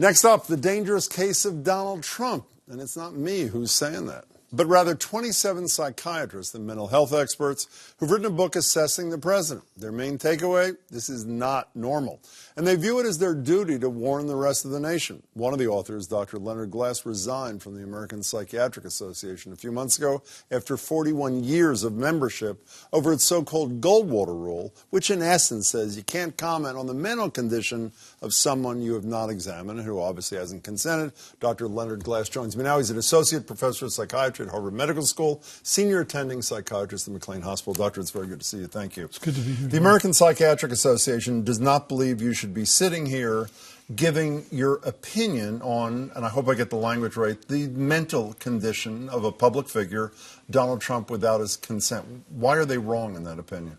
Next up, the dangerous case of Donald Trump. And it's not me who's saying that, but rather 27 psychiatrists and mental health experts who've written a book assessing the president. Their main takeaway, this is not normal. And they view it as their duty to warn the rest of the nation. One of the authors, Dr. Leonard Glass, resigned from the American Psychiatric Association a few months ago after 41 years of membership over its so-called Goldwater rule, which in essence says you can't comment on the mental condition of someone you have not examined and who obviously hasn't consented. Dr. Leonard Glass joins me now. He's an associate professor of psychiatry at Harvard Medical School, senior attending psychiatrist at McLean Hospital. Doctor, it's very good to see you. Thank you. It's good to be here. The American Psychiatric Association does not believe you should be sitting here giving your opinion on, and I hope I get the language right, the mental condition of a public figure, Donald Trump, without his consent. Why are they wrong in that opinion?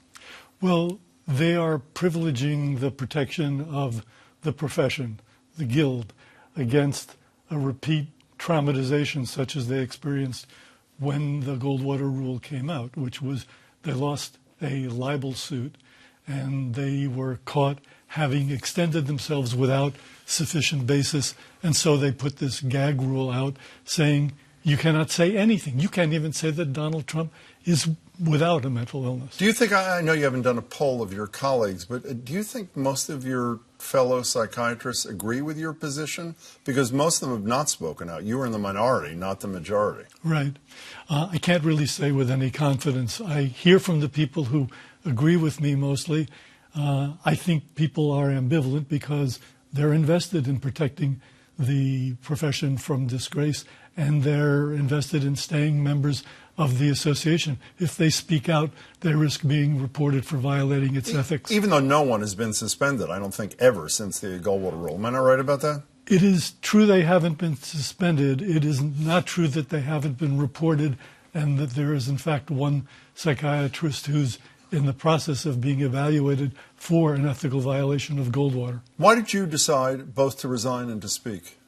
Well, they are privileging the protection of the profession, the guild, against a repeat traumatization such as they experienced when the Goldwater rule came out, which was they lost a libel suit and they were caught having extended themselves without sufficient basis, and so they put this gag rule out saying you cannot say anything. You can't even say that Donald Trump is without a mental illness. Do you think, I know you haven't done a poll of your colleagues, but do you think most of your fellow psychiatrists agree with your position? Because most of them have not spoken out. You were in the minority, not the majority. Right. I can't really say with any confidence. I hear from the people who agree with me mostly. I think people are ambivalent because they're invested in protecting the profession from disgrace, and they're invested in staying members of the association. If they speak out, they risk being reported for violating its ethics. Even though no one has been suspended, I don't think, ever since the Goldwater rule. Am I not right about that? It is true they haven't been suspended. It is not true that they haven't been reported, and that there is, in fact, one psychiatrist who's in the process of being evaluated for an ethical violation of Goldwater. Why did you decide both to resign and to speak?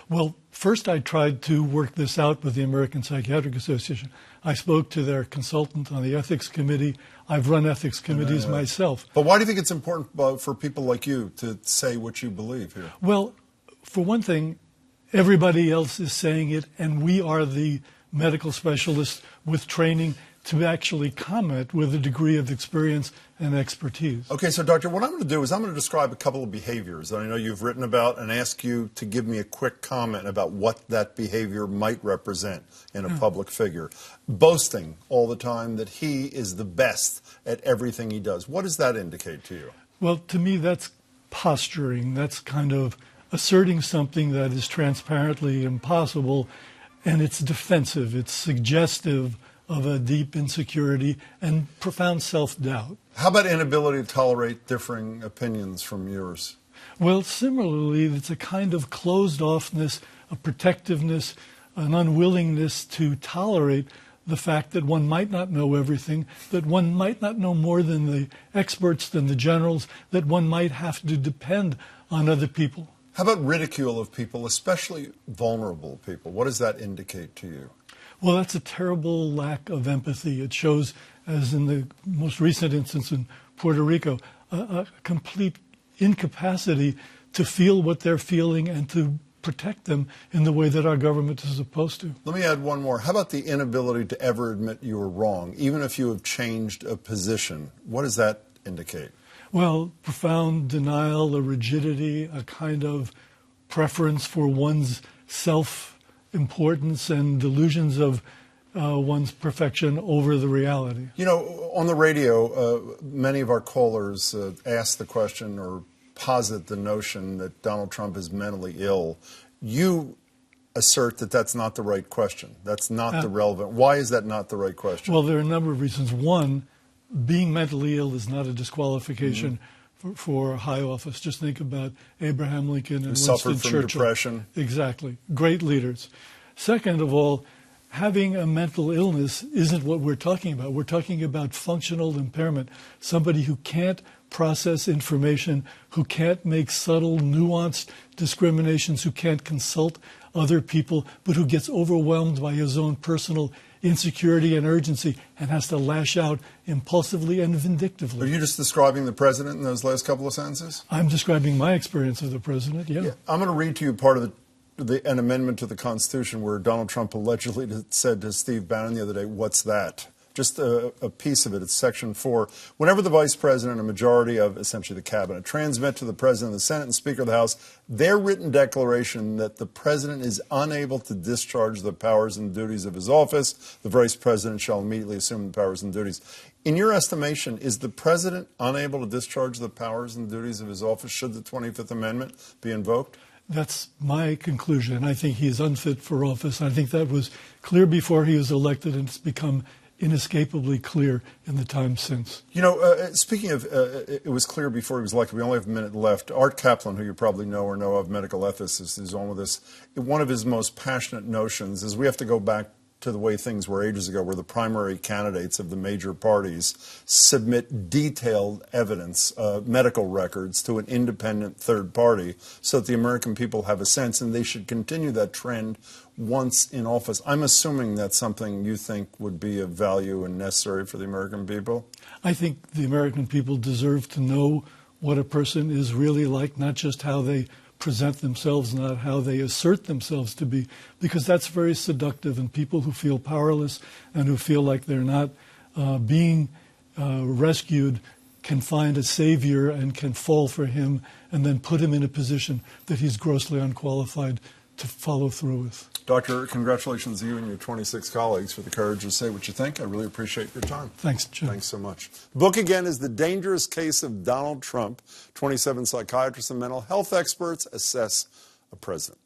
Well, first I tried to work this out with the American Psychiatric Association. I spoke to their consultant on the ethics committee. I've run ethics committees myself. But why do you think it's important for people like you to say what you believe here? Well, for one thing, everybody else is saying it, and we are the medical specialists with training to actually comment with a degree of experience and expertise. Okay, so doctor, what I'm going to do is I'm going to describe a couple of behaviors that I know you've written about and ask you to give me a quick comment about what that behavior might represent in a public figure. Boasting all the time that he is the best at everything he does. What does that indicate to you? Well, to me, that's posturing. That's kind of asserting something that is transparently impossible, and it's defensive. It's suggestive of a deep insecurity and profound self-doubt. How about inability to tolerate differing opinions from yours? Well, similarly, it's a kind of closed-offness, a protectiveness, an unwillingness to tolerate the fact that one might not know everything, that one might not know more than the experts, than the generals, that one might have to depend on other people. How about ridicule of people, especially vulnerable people? What does that indicate to you? Well, that's a terrible lack of empathy. It shows, as in the most recent instance in Puerto Rico, a complete incapacity to feel what they're feeling and to protect them in the way that our government is supposed to. Let me add one more. How about the inability to ever admit you were wrong, even if you have changed a position? What does that indicate? Well, profound denial, a rigidity, a kind of preference for one's self-importance and delusions of one's perfection over the reality. You know, on the radio, many of our callers ask the question or posit the notion that Donald Trump is mentally ill. You assert that that's not the right question. That's not the relevant. Why is that not the right question? Well, there are a number of reasons. One, being mentally ill is not a disqualification for high office. Just think about Abraham Lincoln and Winston suffered from Churchill. Depression. Exactly. Great leaders. Second of all, having a mental illness isn't what we're talking about. We're talking about functional impairment, somebody who can't process information, who can't make subtle, nuanced discriminations, who can't consult other people, but who gets overwhelmed by his own personal insecurity and urgency and has to lash out impulsively and Are vindictively. you just describing the president in those last couple of sentences? I'm describing my experience of the president, yeah. I'm going to read to you part of an amendment to the Constitution where Donald Trump allegedly said to Steve Bannon the other day, "What's that?" Just a piece of it. It's Section 4. Whenever the Vice President and a majority of, essentially, the Cabinet transmit to the President of the Senate and Speaker of the House their written declaration that the President is unable to discharge the powers and duties of his office, the Vice President shall immediately assume the powers and duties. In your estimation, is the President unable to discharge the powers and duties of his office should the 25th Amendment be invoked? That's my conclusion. I think he is unfit for office. I think that was clear before he was elected, and it's become inescapably clear in the time since. You know, speaking of, it was clear before he was elected. We only have a minute left. Art Kaplan, who you probably know or know of, medical ethicist, is on with us. One of his most passionate notions is we have to go back to the way things were ages ago, where the primary candidates of the major parties submit detailed evidence, medical records, to an independent third party so that the American people have a sense, and they should continue that trend once in office. I'm assuming that's something you think would be of value and necessary for the American people? I think the American people deserve to know what a person is really like, not just how they present themselves, not how they assert themselves to be, because that's very seductive, and people who feel powerless and who feel like they're not being rescued can find a savior and can fall for him and then put him in a position that he's grossly unqualified to follow through with. Doctor, congratulations to you and your 26 colleagues for the courage to say what you think. I really appreciate your time. Thanks, Jim. Thanks so much. The book, again, is The Dangerous Case of Donald Trump. 27 psychiatrists and mental health experts assess a president.